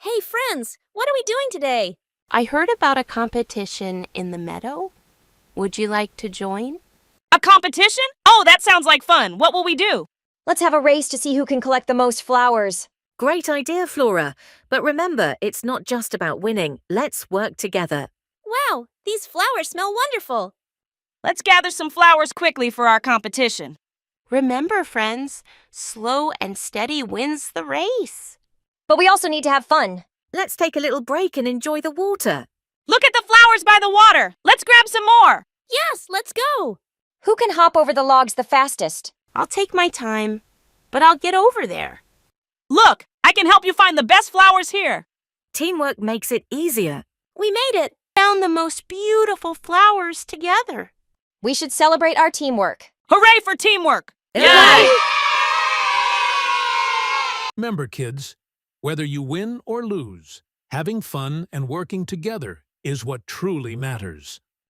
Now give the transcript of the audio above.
Hey, friends, what are we doing today? I heard about a competition in the meadow. Would you like to join? A competition? Oh, that sounds like fun. What will we do? Let's have a race to see who can collect the most flowers. Great idea, Flora. But remember, it's not just about winning. Let's work together. Wow, these flowers smell wonderful. Let's gather some flowers quickly for our competition. Remember, friends, slow and steady wins the race. But we also need to have fun. Let's take a little break and enjoy the water. Look at the flowers by the water. Let's grab some more. Yes, let's go. Who can hop over the logs the fastest? I'll take my time, but I'll get over there. Look, I can help you find the best flowers here. Teamwork makes it easier. We made it. Found the most beautiful flowers together. We should celebrate our teamwork. Hooray for teamwork! Yay! Remember, kids, whether you win or lose, having fun and working together is what truly matters.